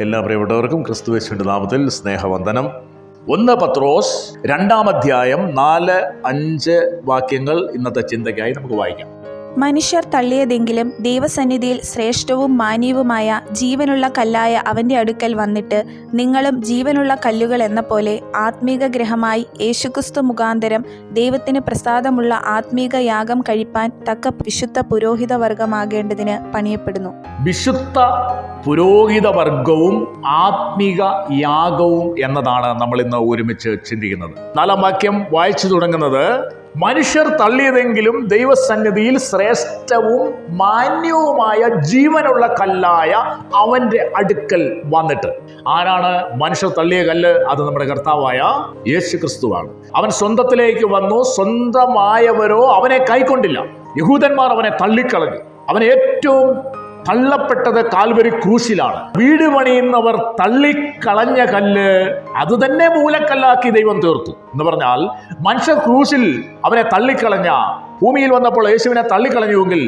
എല്ലാ പ്രിയപ്പെട്ടവർക്കും ക്രിസ്തുയേശുവിന്റെ നാമത്തിൽ സ്നേഹവന്ദനം. 1 പത്രോസ് 2-ാം അധ്യായം 4-5 വാക്യങ്ങൾ ഇന്നത്തെ ചിന്തയ്ക്കായി നമുക്ക് വായിക്കാം. മനുഷ്യർ തള്ളിയതെങ്കിലും ദൈവസന്നിധിയിൽ ശ്രേഷ്ഠവും മാന്യവുമായ ജീവനുള്ള കല്ലായ അവൻ്റെ അടുക്കൽ വന്നിട്ട് നിങ്ങളും ജീവനുള്ള കല്ലുകൾ എന്ന പോലെ ആത്മീക ഗ്രഹമായി യേശുക്രിസ്തു മുഖാന്തരം ദൈവത്തിന് പ്രസാദമുള്ള ആത്മീക യാഗം കഴിപ്പാൻ തക്ക വിശുദ്ധ പുരോഹിത വർഗമാകേണ്ടതിന് പണിയപ്പെടുന്നു. വിശുദ്ധ പുരോഹിത വർഗവും ആത്മീക യാഗവും എന്നതാണ് നമ്മൾ ഇന്ന് ഒരുമിച്ച് ചിന്തിക്കുന്നത്. 4-ാം വാക്യം വായിച്ചു തുടങ്ങുന്നത്, മനുഷ്യർ തള്ളിയതെങ്കിലും ദൈവസന്നിധിയിൽ ശ്രേഷ്ഠവും മാന്യവുമായ ജീവനുള്ള കല്ലായ അവന്റെ അടുക്കൽ വന്നിട്ട്. ആരാണ് മനുഷ്യർ തള്ളിയ കല്ല്? അത് നമ്മുടെ കർത്താവായ യേശു ക്രിസ്തുവാണ്. അവൻ സ്വന്തത്തിലേക്ക് വന്നു, സ്വന്തമായവരോ അവനെ കൈക്കൊണ്ടില്ല. യഹൂദന്മാർ അവനെ തള്ളിക്കളഞ്ഞു. അവൻ ഏറ്റവും തള്ളപ്പെട്ടത് കാൽവരി ക്രൂശിലാണ്. വീട് പണിയുന്നവർ തള്ളിക്കളഞ്ഞ കല്ല് അത് തന്നെ മൂലക്കല്ലാക്കി ദൈവം തീർത്തു എന്ന് പറഞ്ഞാൽ, മനുഷ്യർ ക്രൂശിൽ അവനെ തള്ളിക്കളഞ്ഞ, ഭൂമിയിൽ വന്നപ്പോൾ യേശുവിനെ തള്ളിക്കളഞ്ഞുവെങ്കിൽ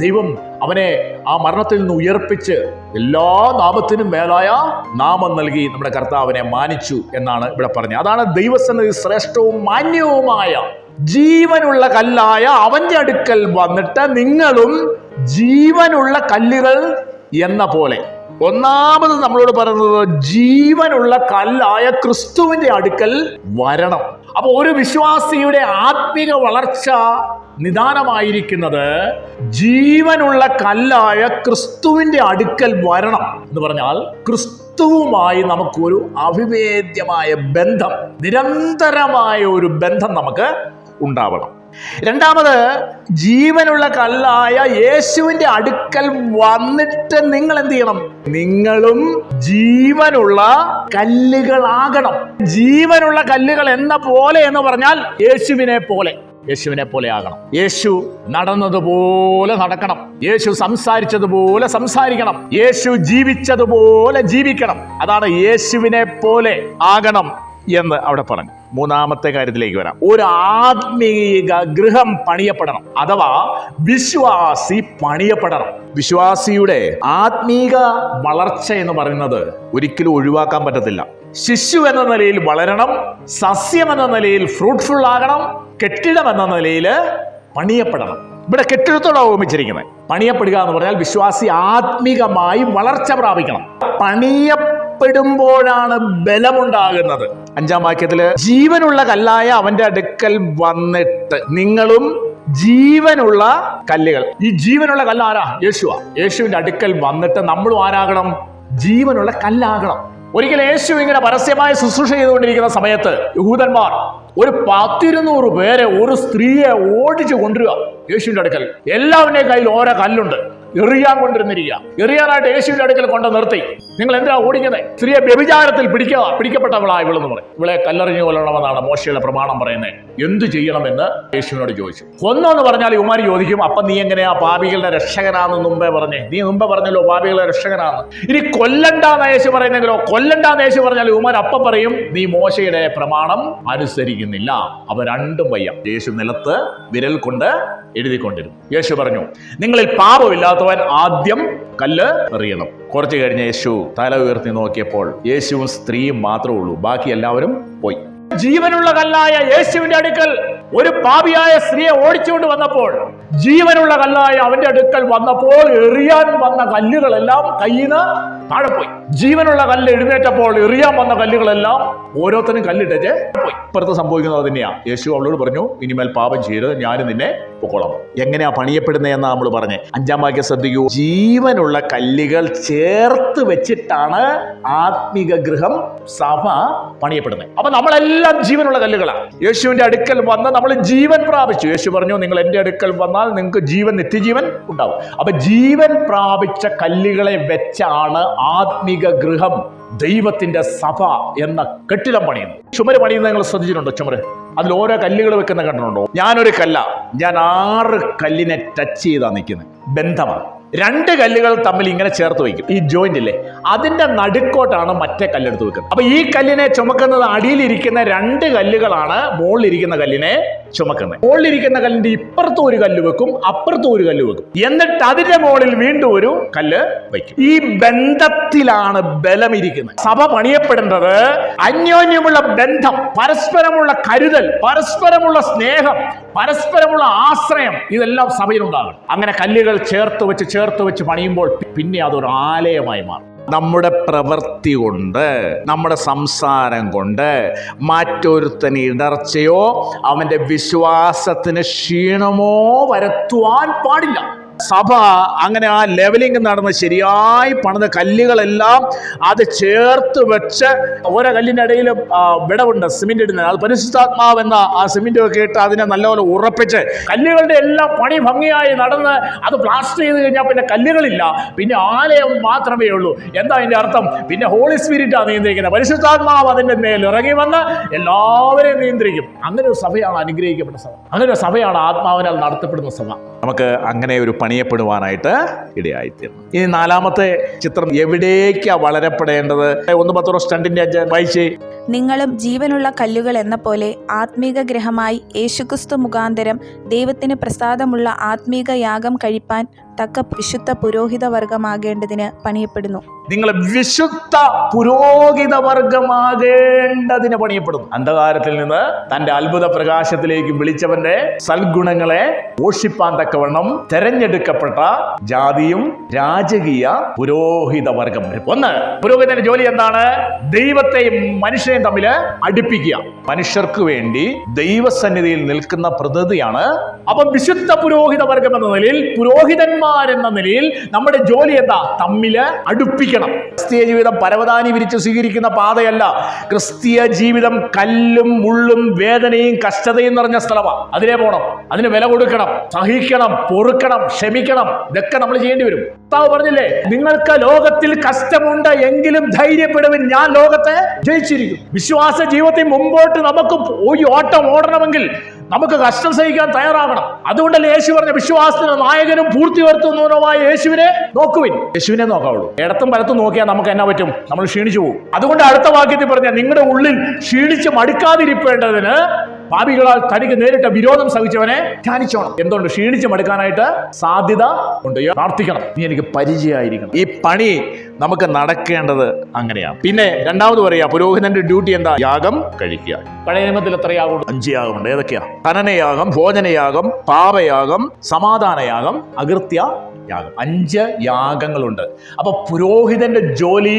ദൈവം അവനെ ആ മരണത്തിൽ നിന്ന് ഉയർപ്പിച്ച് എല്ലാ നാമത്തിനും മേലായ നാമം നൽകി നമ്മുടെ കർത്താവിനെ മാനിച്ചു എന്നാണ് ഇവിടെ പറഞ്ഞത്. അതാണ് ദൈവസന്നിധി ശ്രേഷ്ഠവും മാന്യവുമായ ജീവനുള്ള കല്ലായ അവന്റെ അടുക്കൽ വന്നിട്ട് നിങ്ങളും ജീവനുള്ള കല്ലുകൾ എന്ന പോലെ. ഒന്നാമത് നമ്മളോട് പറയുന്നത് ജീവനുള്ള കല്ലായ ക്രിസ്തുവിന്റെ അടുക്കൽ വരണം. അപ്പൊ ഒരു വിശ്വാസിയുടെ ആത്മീക വളർച്ച നിദാനമായിരിക്കുന്നത് ജീവനുള്ള കല്ലായ ക്രിസ്തുവിന്റെ അടുക്കൽ വരണം എന്ന് പറഞ്ഞാൽ, ക്രിസ്തുവുമായി നമുക്കൊരു അവിഭേദ്യമായ ബന്ധം, നിരന്തരമായ ഒരു ബന്ധം നമുക്ക് ഉണ്ടാവണം. രണ്ടാമത്, ജീവനുള്ള കല്ലായ യേശുവിന്റെ അടുക്കൽ വന്നിട്ട് നിങ്ങൾ എന്ത് ചെയ്യണം? നിങ്ങളും ജീവനുള്ള കല്ലുകളാകണം. ജീവനുള്ള കല്ലുകൾ എന്ന പോലെ എന്ന് പറഞ്ഞാൽ യേശുവിനെ പോലെ ആകണം. യേശു നടന്നതുപോലെ നടക്കണം. യേശു സംസാരിച്ചതുപോലെ സംസാരിക്കണം. യേശു ജീവിച്ചതുപോലെ ജീവിക്കണം. അതാണ് യേശുവിനെ പോലെ ആകണം എന്ന് അവിടെ പറഞ്ഞു. മൂന്നാമത്തെ കാര്യത്തിലേക്ക് വരാം. ഒരു ആത്മീക ഗൃഹം പണിയപ്പെടണം, അഥവാ വിശ്വാസി പണിയപ്പെടണം. വിശ്വാസിയുടെ ആത്മീക വളർച്ച എന്ന് പറയുന്നത് ഒരിക്കലും ഒഴിവാക്കാൻ പറ്റത്തില്ല. ശിശു എന്ന നിലയിൽ വളരണം, സസ്യം എന്ന നിലയിൽ ഫ്രൂട്ട്ഫുൾ ആകണം, കെട്ടിടം എന്ന നിലയിൽ പണിയപ്പെടണം. ഇവിടെ കെട്ടിടത്തോടാണ് ഓർമ്മിച്ചിരിക്കുന്നത്. പണിയപ്പെടുക എന്ന് പറഞ്ഞാൽ വിശ്വാസി ആത്മീകമായി വളർച്ച പ്രാപിക്കണം. പണിയപ്പെടുമ്പോഴാണ് ബലമുണ്ടാകുന്നത്. 5-ാം വാക്യത്തില്, ജീവനുള്ള കല്ലായ അവന്റെ അടുക്കൽ വന്നിട്ട് നിങ്ങളും ജീവനുള്ള കല്ലുകൾ. ഈ ജീവനുള്ള കല്ല് ആരാ? യേശുവാ. യേശുവിന്റെ അടുക്കൽ വന്നിട്ട് നമ്മളും ആരാകണം? ജീവനുള്ള കല്ലാകണം. ഒരിക്കൽ യേശു ഇങ്ങനെ പരസ്യമായി ശുശ്രൂഷ ചെയ്തുകൊണ്ടിരിക്കുന്ന സമയത്ത് യഹൂദന്മാർ ഒരു 100-200 പേരെ, ഒരു സ്ത്രീയെ ഓടിച്ചു കൊണ്ടുവരിക യേശുവിന്റെ അടുക്കൽ. എല്ലാവരുടെയും കയ്യിൽ ഓരോ കല്ലുണ്ട്, എറിയാൻ കൊണ്ടിരുന്നിരിക്കുക. എറിയാനായിട്ട് യേശുവിന്റെ അടുക്കൽ കൊണ്ട് നിർത്തി. നിങ്ങൾ എന്തിനാ ഓടിക്കുന്നത്? സ്ത്രീയെ വ്യഭിചാരത്തിൽ പിടിക്കപ്പെട്ടവളാ ഇവളെന്ന് പറയും. ഇവളെ കല്ലെറിഞ്ഞു കൊല്ലണമെന്നാണ് മോശയുടെ പ്രമാണം പറയുന്നത്. എന്തു ചെയ്യണമെന്ന് യേശുവിനോട് ചോദിച്ചു. കൊന്നോന്ന് പറഞ്ഞാൽ ഇവന്മാർ ചോദിക്കും, അപ്പൊ നീ എങ്ങനെയാ പാപികളുടെ രക്ഷകനാന്ന് മുമ്പേ പറഞ്ഞേ? നീ മുമ്പേ പറഞ്ഞല്ലോ പാപികളുടെ രക്ഷകനാന്ന്. ഇനി കൊല്ലണ്ടാന്ന് യേശു പറയുന്നെങ്കിലോ? കൊല്ലണ്ടാന്ന് യേശു പറഞ്ഞാൽ ഇവന്മാർ അപ്പം പറയും, നീ മോശയുടെ പ്രമാണം അനുസരിക്കുന്നില്ല. അവ രണ്ടും വയ്യ. യേശു നിലത്ത് വിരൽ കൊണ്ട് എഴുതിക്കൊണ്ടിരുന്നു. യേശു പറഞ്ഞു, നിങ്ങളിൽ പാപമില്ലാത്തവൻ ആദ്യം കല്ല് എറിയണം. കുറച്ചു കഴിഞ്ഞ് യേശു തല ഉയർത്തി നോക്കിയപ്പോൾ യേശുവും സ്ത്രീയും മാത്രമേ ഉള്ളൂ. ബാക്കി എല്ലാവരും പോയി. ജീവനുള്ള കല്ലായ യേശുവിന്റെ അടുക്കൽ ഒരു പാപിയായ സ്ത്രീയെ ഓടിച്ചുകൊണ്ട് വന്നപ്പോൾ, ജീവനുള്ള കല്ലായ അവന്റെ അടുക്കൽ വന്നപ്പോൾ എറിയാൻ വന്ന കല്ലുകളെല്ലാം കയ്യിൽ നിന്ന് താഴെ പോയി. ജീവനുള്ള കല്ല് എഴുന്നേറ്റപ്പോൾ എറിയാൻ വന്ന കല്ലുകളെല്ലാം ഓരോരുത്തരും കല്ലിട്ടേ പോയി. ഇപ്പുറത്ത് സംഭവിക്കുന്നത് തന്നെയാ. യേശു അവളോട് പറഞ്ഞു, ഇനിമേൽ പാപം ചെയ്യരുത്, ഞാനും നിന്നെ പൊക്കോളാം. എങ്ങനെയാ പണിയപ്പെടുന്നതെന്നാ നമ്മൾ പറഞ്ഞേ. 5-ാം വാക്യം ശ്രദ്ധിക്കൂ. ജീവനുള്ള കല്ലുകൾ ചേർത്ത് വെച്ചിട്ടാണ് ആത്മീക ഗൃഹം, സഭ പണിയപ്പെടുന്നത്. അപ്പൊ നമ്മളെല്ലാം ജീവനുള്ള കല്ലുകളാണ്. യേശുവിന്റെ അടുക്കൽ വന്ന് നമ്മൾ ജീവൻ പ്രാപിച്ചു. യേശു പറഞ്ഞു, നിങ്ങൾ എന്റെ അടുക്കൽ വന്നാൽ നിങ്ങൾക്ക് ജീവൻ, നിത്യജീവൻ ഉണ്ടാവും. അപ്പൊ ജീവൻ പ്രാപിച്ച കല്ലുകളെ വെച്ചാണ് ആത്മീക ഗൃഹം, ദൈവത്തിന്റെ സഭ എന്ന കെട്ടിടം പണിയുന്നു. ചുമര് പണിയുന്നത് നിങ്ങൾ ശ്രദ്ധിച്ചിട്ടുണ്ടോ? ചുമര് അതിൽ ഓരോ കല്ലുകൾ വെക്കുന്ന കണ്ടിട്ടുണ്ടോ? ഞാനൊരു കല്ല, ഞാൻ 6 കല്ലിനെ ടച്ച് ചെയ്താ നിൽക്കുന്നത്. ബന്ധമാണ്. 2 കല്ലുകൾ തമ്മിൽ ഇങ്ങനെ ചേർത്ത് വയ്ക്കും. ഈ ജോയിന്റ് ഇല്ലേ, അതിന്റെ നടുക്കോട്ടാണ് മറ്റേ കല്ലെടുത്ത് വെക്കുന്നത്. അപ്പൊ ഈ കല്ലിനെ ചുമക്കുന്നത് അടിയിലിരിക്കുന്ന 2 കല്ലുകളാണ് മുകളിലിരിക്കുന്ന കല്ലിനെ ചുമക്കുന്നത്. മുകളിലിരിക്കുന്ന കല്ലിന്റെ ഇപ്പുറത്തും ഒരു കല്ല് വെക്കും, അപ്പുറത്തും ഒരു കല്ല് വെക്കും. എന്നിട്ട് അതിന്റെ മുകളിൽ വീണ്ടും ഒരു കല്ല് വയ്ക്കും. ഈ ബന്ധത്തിലാണ് ബലം ഇരിക്കുന്നത്. സഭ പണിയപ്പെടേണ്ടത് അന്യോന്യമുള്ള ബന്ധം, പരസ്പരമുള്ള കരുതൽ, പരസ്പരമുള്ള സ്നേഹം, പരസ്പരമുള്ള ആശ്രയം, ഇതെല്ലാം സഭയിലുണ്ടാകണം. അങ്ങനെ കല്ലുകൾ ചേർത്ത് വെച്ച് പണിയുമ്പോൾ പിന്നെ അതൊരു ആലയമായി മാറും. നമ്മുടെ പ്രവൃത്തി കൊണ്ട്, നമ്മുടെ സംസാരം കൊണ്ട് മറ്റൊരുത്തന് ഇടർച്ചയോ അവൻ്റെ വിശ്വാസത്തിന് ക്ഷീണമോ വരുത്തുവാൻ പാടില്ല. സഭ അങ്ങനെ ആ ലെവലിംഗ് നടന്ന് ശരിയായി പണിത കല്ലുകളെല്ലാം അത് ചേർത്ത് വെച്ച് ഓരോ കല്ലിൻ്റെ ഇടയിൽ വിടവുണ്ട്, സിമെന്റ് ഇടുന്നത്. അത് പരിശുദ്ധാത്മാവ് എന്ന ആ സിമെന്റ് ഒക്കെ ഇട്ട് അതിനെ നല്ലപോലെ ഉറപ്പിച്ച് കല്ലുകളുടെ എല്ലാം പണി ഭംഗിയായി നടന്ന് അത് പ്ലാസ്റ്റർ ചെയ്ത് കഴിഞ്ഞാൽ പിന്നെ കല്ലുകളില്ല, പിന്നെ ആലയം മാത്രമേ ഉള്ളൂ. എന്താ അതിന്റെ അർത്ഥം? പിന്നെ ഹോളി സ്പിരിറ്റാണ് നിയന്ത്രിക്കുന്നത്. പരിശുദ്ധാത്മാവ് അതിന്റെ മേൽ ഇറങ്ങി വന്ന് എല്ലാവരെയും നിയന്ത്രിക്കും. അങ്ങനെ ഒരു സഭയാണ് അനുഗ്രഹിക്കപ്പെട്ട സഭ. അങ്ങനെ ഒരു സഭയാണ് ആത്മാവിനാൽ നടത്തപ്പെടുന്ന സഭ. നമുക്ക് അങ്ങനെ ഒരു പണിയപ്പെടുവാനായിട്ട് ഇടയായിത്തീർന്നു. ഇനി നാലാമത്തെ ചിത്രം എവിടേക്കാ വളരപ്പെടേണ്ടത്? 1 പത്രോസ് 2:5 വായിച്ചേ. നിങ്ങളും ജീവനുള്ള കല്ലുകൾ എന്ന പോലെ ആത്മീക ഗ്രഹമായി യേശുക്രിസ്തു മുഖാന്തരം ദൈവത്തിന് പ്രസാദമുള്ള ആത്മീക യാഗം കഴിപ്പാൻ തക്ക വിശുദ്ധ പുരോഹിത വർഗമാകേണ്ടതിന് പണിയപ്പെടുന്നു. നിങ്ങൾ വിശുദ്ധ പുരോഹിത വർഗമാകേണ്ടതിന് പണിയപ്പെടുന്നു. അന്ധകാരത്തിൽ നിന്ന് തന്റെ അത്ഭുത പ്രകാശത്തിലേക്ക് വിളിച്ചവന്റെ സൽഗുണങ്ങളെ പോഷിപ്പാൻ തക്കവണ്ണം തെരഞ്ഞെടുക്കപ്പെട്ട ജാതിയും രാജകീയ പുരോഹിത വർഗം. ഒന്ന്, പുരോഹിതന്റെ ജോലി എന്താണ്? ദൈവത്തെയും മനുഷ്യനെയും തമ്മിൽ അടുപ്പിക്കുക. മനുഷ്യർക്ക് വേണ്ടി ദൈവസന്നിധിയിൽ നിൽക്കുന്ന പ്രതിനിധിയാണ്. അപ്പം വിശുദ്ധ പുരോഹിത വർഗം എന്ന നിലയിൽ, പുരോഹിതന്മാരെന്ന നിലയിൽ നമ്മുടെ ജോലി എന്താ? തമ്മില് അടുപ്പിക്കണം. ക്രിസ്തീയ ജീവിതം പരവതാനി വിരിച്ച് സ്വീകരിക്കുന്ന പാതയല്ല. ക്രിസ്തീയ ജീവിതം കല്ലും മുള്ളും വേദനയും കഷ്ടതയും നിറഞ്ഞ സ്ഥലമാണ്. അതിനെ പോണം, അതിന് വില കൊടുക്കണം, സഹിക്കണം, പൊറുക്കണം, ക്ഷമിക്കണം. ഇതൊക്കെ നമ്മൾ ചെയ്യേണ്ടി വരും. കർത്താവ് പറഞ്ഞില്ലേ, നിങ്ങൾക്ക് ലോകത്തിൽ കഷ്ടമുണ്ട് എങ്കിലും ധൈര്യപ്പെടുവിൻ, ഞാൻ ലോകത്തെ ജയിച്ചിരിക്കും. വിശ്വാസ ജീവിതത്തിൽ മുമ്പോട്ട് നമുക്ക് ഈ ഓട്ടം ഓടണമെങ്കിൽ നമുക്ക് കഷ്ടം സഹിക്കാൻ തയ്യാറാകണം. അതുകൊണ്ടല്ലേ യേശു പറഞ്ഞ വിശ്വാസത്തിന് നായകനും പൂർത്തി വരുത്തുന്നവനുമായ യേശുവിനെ നോക്കുവിൻ. യേശുവിനെ നോക്കാവുള്ളൂ. ഇടത്തും വലത്തും നോക്കിയാൽ നമുക്ക് എന്നാ പറ്റും? നമ്മൾ ക്ഷീണിച്ചു പോകും. അതുകൊണ്ട് അടുത്ത വാക്യത്തിൽ പറഞ്ഞ നിങ്ങളുടെ ഉള്ളിൽ ക്ഷീണിച്ച് മടുക്കാതിരിക്കേണ്ടതിന് പാപികളാൽ തനിക്ക് നേരിട്ട വിരോധം സഹിച്ചവനെ ധ്യാനിച്ചോണം. എന്തുകൊണ്ട്? ക്ഷീണിച്ച് മടുക്കാനായിട്ട് സാധ്യത ഉണ്ട്. പ്രാർത്ഥിക്കണം, നീ എനിക്ക് പരിചയമായിരിക്കണം. ഈ പണി നമുക്ക് നടക്കേണ്ടത് അങ്ങനെയാണ്. പിന്നെ രണ്ടാമത് പറയാ, പുരോഹിതന്റെ ഡ്യൂട്ടി എന്താ? യാഗം കഴിക്കുക. പഴയ നിയമത്തിൽ എത്ര യാഗമുണ്ട്? 5 യാഗമുണ്ട്. ഏതൊക്കെയാ? ഹനനയാഗം, ഭോജനയാഗം, പാപയാഗം, സമാധാനയാഗം, അകൃത്യ യാഗം. 5 യാഗങ്ങളുണ്ട്. അപ്പൊ പുരോഹിതന്റെ ജോലി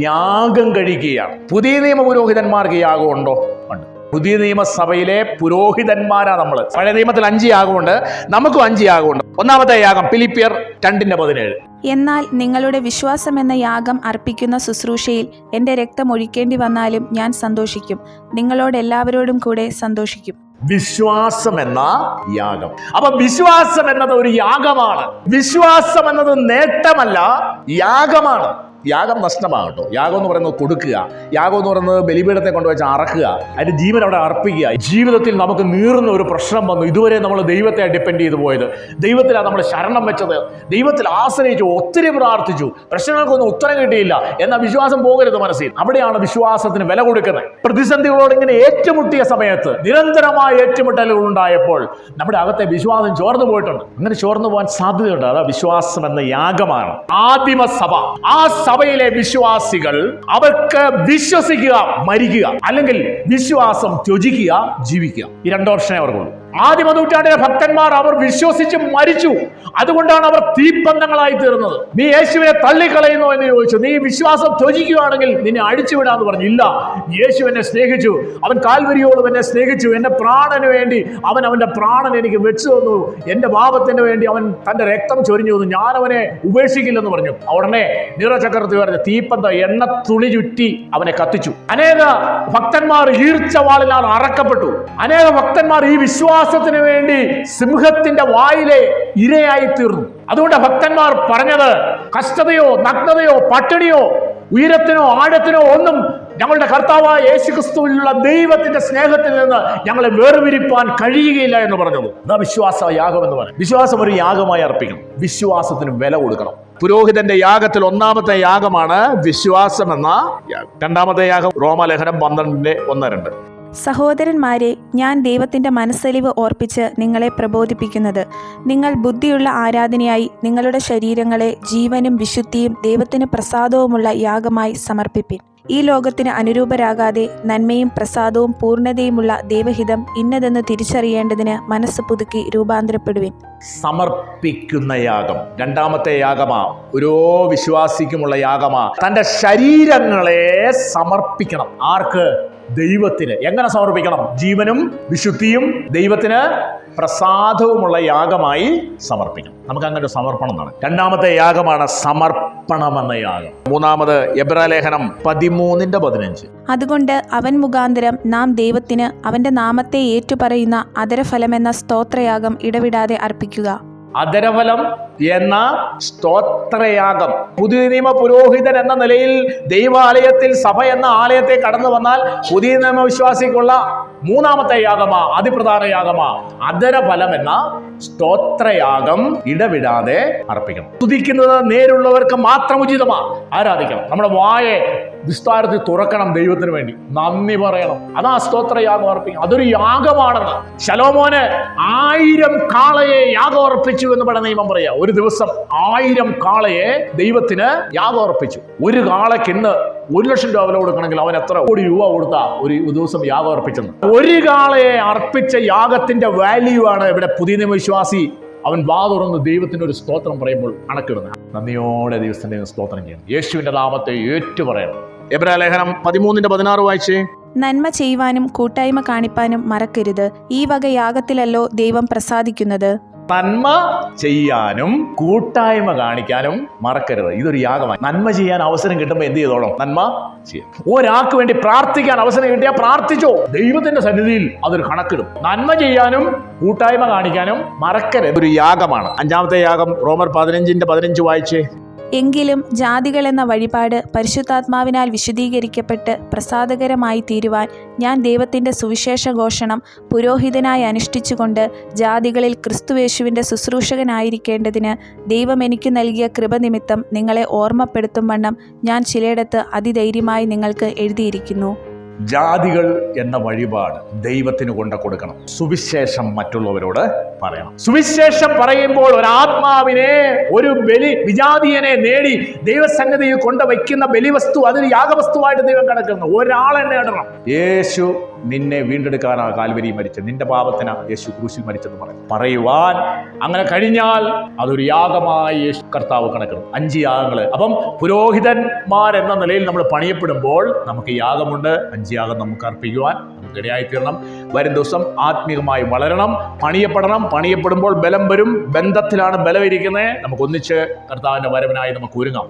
യാഗം കഴിക്കുകയാണ്. പുതിയ നിയമ പുരോഹിതന്മാർക്ക് യാഗം ഉണ്ടോ? ഉണ്ട്. പുതിയ നിയമസഭയിലെ പുരോഹിതന്മാരാ നമ്മൾ. പഴയ നിയമത്തിൽ 5 യാഗമുണ്ട്, നമുക്കും 5 യാഗമുണ്ട്. ഒന്നാമത്തെ യാഗം ഫിലിപ്പിയർ 2:17. എന്നാൽ നിങ്ങളുടെ വിശ്വാസം എന്ന യാഗം അർപ്പിക്കുന്ന ശുശ്രൂഷയിൽ എൻ്റെ രക്തം ഒഴിക്കേണ്ടി വന്നാലും ഞാൻ സന്തോഷിക്കും, നിങ്ങളോട് എല്ലാവരോടും കൂടെ സന്തോഷിക്കും. വിശ്വാസം എന്ന യാഗം. അപ്പൊ വിശ്വാസം എന്നത് ഒരു യാഗമാണ്. വിശ്വാസം എന്നത് നേട്ടമല്ല, യാഗമാണ്. യാഗം നഷ്ടമാകട്ടോ. യാഗം എന്ന് പറയുന്നത് കൊടുക്കുക. യാഗം എന്ന് പറയുന്നത് ബലിപീഠത്തെ കൊണ്ടുവച്ച് അറക്കുക, അതിന്റെ ജീവൻ അവിടെ അർപ്പിക്കുക. ജീവിതത്തിൽ നമുക്ക് നീറുന്ന ഒരു പ്രശ്നം വന്നു, ഇതുവരെ നമ്മൾ ദൈവത്തെ ഡിപ്പെൻഡ് ചെയ്തു പോയത്, ദൈവത്തിലാണ് നമ്മൾ ശരണം വെച്ചത്, ദൈവത്തിൽ ആശ്രയിച്ചു, ഒത്തിരി പ്രാർത്ഥിച്ചു, പ്രശ്നങ്ങൾക്കൊന്നും ഉത്തരം കിട്ടിയില്ല. എന്നാൽ വിശ്വാസം പോകരുത് മനസ്സിൽ. അവിടെയാണ് വിശ്വാസത്തിന് വില കൊടുക്കുന്നത്. പ്രതിസന്ധികളോട് ഇങ്ങനെ ഏറ്റുമുട്ടിയ സമയത്ത്, നിരന്തരമായ ഏറ്റുമുട്ടലുകൾ ഉണ്ടായപ്പോൾ നമ്മുടെ അകത്തെ വിശ്വാസം ചോർന്നു പോയിട്ടുണ്ട്. അങ്ങനെ ചോർന്നു പോകാൻ സാധ്യതയുണ്ട്. അതാ വിശ്വാസം എന്ന യാഗമാണ്. ആദിമ സഭ, ആ സഭയിലെ വിശ്വാസികൾ അവർക്ക് വിശ്വസിക്കുക, മരിക്കുക, അല്ലെങ്കിൽ വിശ്വാസം ത്യജിക്കുക, ജീവിക്കുക. ഈ 2 ഓപ്ഷനേ അവർക്കുള്ളൂ. ആദ്യ നൂറ്റാണ്ടിലെ ഭക്തന്മാർ അവർ വിശ്വസിച്ച് മരിച്ചു. അതുകൊണ്ടാണ് അവർ തീപ്പന്തങ്ങളായി തീർന്നത്. നീ യേശുവിനെ തള്ളിക്കളയുന്നു എന്ന് ചോദിച്ചു. നീ വിശ്വാസം ത്യജിക്കുകയാണെങ്കിൽ നിന്നെ അഴിച്ചുവിടാന്ന് പറഞ്ഞു. ഇല്ല, യേശു എന്നെ സ്നേഹിച്ചു, അവൻ കാൽവരിയോളം എന്നെ സ്നേഹിച്ചു, എന്റെ പ്രാണന് വേണ്ടി അവൻ അവന്റെ പ്രാണൻ എനിക്ക് വെച്ചു തന്നു, എന്റെ പാപത്തിന് വേണ്ടി അവൻ തന്റെ രക്തം ചൊരിഞ്ഞു തന്നു, ഞാൻ അവനെ ഉപേക്ഷിക്കില്ലെന്ന് പറഞ്ഞു. ഉടനെ നീറോ ചക്രവർത്തി പറഞ്ഞ തീപ്പന്ത എണ്ണ തുണി ചുറ്റി അവനെ കത്തിച്ചു. അനേക ഭക്തന്മാർ ഈർച്ചവാളിനാൽ അറക്കപ്പെട്ടു. അനേക ഭക്തന്മാർ ഈ വിശ്വാസത്തിന് വേണ്ടി സിംഹത്തിന്റെ വായിലെ ഇരയായി തീർന്നു. അതുകൊണ്ട് ഭക്തന്മാർ പറഞ്ഞത്, കഷ്ടതയോ നഗ്നതയോ പട്ടിണിയോ ഉയരത്തിനോ ആഴത്തിനോ ഒന്നും ഞങ്ങളുടെ കർത്താവായ യേശുക്രിസ്തുവിലുള്ള ദൈവത്തിന്റെ സ്നേഹത്തിൽ നിന്ന് ഞങ്ങളെ വേർപിരിപ്പാൻ കഴിയുകയില്ല എന്ന് പറഞ്ഞത്. അതാ വിശ്വാസ യാഗം എന്ന് പറയും. വിശ്വാസം ഒരു യാഗമായി അർപ്പിക്കണം. വിശ്വാസത്തിന് വില കൊടുക്കണം. പുരോഹിതന്റെ യാഗത്തിൽ ഒന്നാമത്തെ യാഗമാണ് വിശ്വാസം എന്ന യാഗം. രണ്ടാമത്തെ യാഗം റോമാലേഖനം 12:1-2. സഹോദരന്മാരെ, ഞാൻ ദൈവത്തിൻ്റെ മനസ്സലിവ് ഓർപ്പിച്ച് നിങ്ങളെ പ്രബോധിപ്പിക്കുന്നത്, നിങ്ങൾ ബുദ്ധിയുള്ള ആരാധനയായി നിങ്ങളുടെ ശരീരങ്ങളെ ജീവനും വിശുദ്ധിയും ദൈവത്തിന് പ്രസാദവുമുള്ള യാഗമായി സമർപ്പിപ്പിൻ. ഈ ലോകത്തിന് അനുരൂപരാകാതെ നന്മയും പ്രസാദവും പൂർണ്ണതയുമുള്ള ദൈവഹിതം ഇന്നതെന്ന് തിരിച്ചറിയേണ്ടതിന് മനസ്സ് പുതുക്കി രൂപാന്തരപ്പെടുവിൻ. സമർപ്പിക്കുന്ന യാഗം രണ്ടാമത്തെ യാഗമാ. ഓരോ വിശ്വാസിക്കുമുള്ള യാഗമാ. തൻ്റെ ശരീരങ്ങളെ സമർപ്പിക്കണം. ആർക്ക്? ദൈവത്തിന്. എങ്ങനെ സമർപ്പിക്കണം? ജീവനും വിശുദ്ധിയും ദൈവത്തിന് പ്രസാദവുമുള്ള യാഗമായി സമർപ്പിക്കണം. നമുക്ക് അങ്ങനെ ഒരു സമർപ്പണം നടക്കും. രണ്ടാമത്തെ യാഗമാണ് സമർപ്പണം എന്ന യാഗം. മൂന്നാമത് എബ്രായലേഖനം 13:15. അതുകൊണ്ട് അവൻ മുഖാന്തരം നാം ദൈവത്തിന് അവൻ്റെ നാമത്തെ ഏറ്റുപറയുന്ന അധരഫലമെന്ന സ്തോത്രയാഗം ഇടവിടാതെ അർപ്പിക്കുക. അധരഫലം എന്ന സ്തോത്രയാഗം. പുതിയ നിയമ പുരോഹിതൻ എന്ന നിലയിൽ ദൈവാലയത്തിൽ സഭ എന്ന ആലയത്തെ കടന്നു വന്നാൽ പുതിയ നിയമ വിശ്വാസിക്കുള്ള മൂന്നാമത്തെ യാഗമാ, അതിപ്രധാന യാഗമാ. അധരഫലം എന്ന സ്തോത്രയാഗം ഇടവിടാതെ അർപ്പിക്കണം. സ്തുതിക്കുന്നത് നേരുള്ളവർക്ക് മാത്രം ഉചിതമാ. ആരാധിക്കണം. നമ്മുടെ വായെ വിസ്താരത്തിൽ തുറക്കണം. ദൈവത്തിന് വേണ്ടി നന്ദി പറയണം. അതാ സ്തോത്രയാഗം അർപ്പിക്കണം. അതൊരു യാഗമാണെന്ന്. ശലോമോന് 1000 കാളയെ യാഗം അർപ്പിച്ചു എന്ന് പഴയ നിയമം പറയാം. ഒരു ദിവസം 1000 കാളയെ ദൈവത്തിന് യാഗം അർപ്പിച്ചു. ഒരു കാളയ്ക്ക് ഇന്ന് 1,00,000 രൂപ വില കൊടുക്കണമെങ്കിൽ അവൻ എത്ര കോടി രൂപ കൊടുത്താ ഒരു ദിവസം യാഗം അർപ്പിച്ചെന്ന്. ഒരു കാളയെ അർപ്പിച്ച യാഗത്തിന്റെ വാല്യൂ ആണ് ഇവിടെ പുതിയ നിയമവിശ്വാസി അവൻ വാ തുറന്ന് ദൈവത്തിന് ഒരു സ്തോത്രം പറയുമ്പോൾ കണക്കിടുന്നത്. നന്ദിയോടെ ദൈവത്തിന്റെ സ്തോത്രം ചെയ്യണം. യേശുവിന്റെ നാമത്തെ ഏറ്റുപറയണം. എബ്രായലേഖനം 13:16 വായിച്ചേ. നന്മ ചെയ്യുവാനും കൂട്ടായ്മ കാണിപ്പാനും മറക്കരുത്. ഈ വക യാഗത്തിലല്ലോ ദൈവം പ്രസാദിക്കുന്നത്. നന്മ ചെയ്യാനും കൂട്ടായ്മ കാണിക്കാനും മറക്കരുത്. ഇതൊരു യാഗമായി. നന്മ ചെയ്യാൻ അവസരം കിട്ടുമ്പോൾ എന്ത് ചെയ്തോളണം? നന്മ ചെയ്യാം. ഒരാൾക്ക് വേണ്ടി പ്രാർത്ഥിക്കാൻ അവസരം കിട്ടിയാൽ പ്രാർത്ഥിച്ചോ. ദൈവത്തിന്റെ സന്നിധിയിൽ അതൊരു കണക്കിടും. നന്മ ചെയ്യാനും കൂട്ടായ്മ കാണിക്കാനും മറക്കരുത്. ഒരു യാഗമാണ്. അഞ്ചാമത്തെ യാഗം റോമർ 15:15 വായിച്ചേ. എങ്കിലും ജാതികൾ എന്ന വഴിപാട് പരിശുദ്ധാത്മാവിനാൽ വിശുദ്ധീകരിക്കപ്പെട്ട് പ്രസാദകരമായി തീരുവാൻ ഞാൻ ദൈവത്തിൻ്റെ സുവിശേഷ ഘോഷണം പുരോഹിതനായി അനുഷ്ഠിച്ചുകൊണ്ട് ജാതികളിൽ ക്രിസ്തുയേശുവിൻ്റെ ശുശ്രൂഷകനായിരിക്കേണ്ടതിന് ദൈവം എനിക്ക് നൽകിയ കൃപ നിമിത്തം നിങ്ങളെ ഓർമ്മപ്പെടുത്തും വണ്ണം ഞാൻ ചിലയിടത്ത് അതിധൈര്യമായി നിങ്ങൾക്ക് എഴുതിയിരിക്കുന്നു. ജാതികൾ എന്ന വഴിപാട് ദൈവത്തിന് കൊണ്ട് കൊടുക്കണം. സുവിശേഷം മറ്റുള്ളവരോട് പറയണം. സുവിശേഷം പറയുമ്പോൾ ഒരാത്മാവിനെ, ഒരു വിജാതീയനെ നേടി ദൈവസന്നിധിയിൽ കൊണ്ടുവയ്ക്കുന്ന ബലിവസ്തു, അതൊരു യാഗവസ്തുവായിട്ട് ദൈവം കിടക്കുന്നു. ഒരാളെ നേടണം. യേശു നിന്നെ വീണ്ടെടുക്കാനാ കാൽവരി മരിച്ചത്, നിന്റെ പാപത്തിനാ യേശു ക്രൂശിൽ മരിച്ചെന്ന് പറയുവാൻ അങ്ങനെ കഴിഞ്ഞാൽ അതൊരു യാഗമായി യേശു കർത്താവ് കണക്കണം. 5 യാഗങ്ങള്. അപ്പം പുരോഹിതന്മാരെന്ന നിലയിൽ നമ്മൾ പണിയപ്പെടുമ്പോൾ നമുക്ക് യാഗമുണ്ട്. 5 യാഗം നമുക്ക് അർപ്പിക്കുവാൻ നമുക്ക് ഇടയായിത്തീരണം. വരും ദിവസം ആത്മീയമായി വളരണം, പണിയപ്പെടണം. പണിയപ്പെടുമ്പോൾ ബലം വരും. ബന്ധത്തിലാണ് ബലം ഇരിക്കുന്നത്. നമുക്ക് ഒന്നിച്ച് കർത്താവിന്റെ വരവിനായി നമുക്ക് ഒരുങ്ങാം.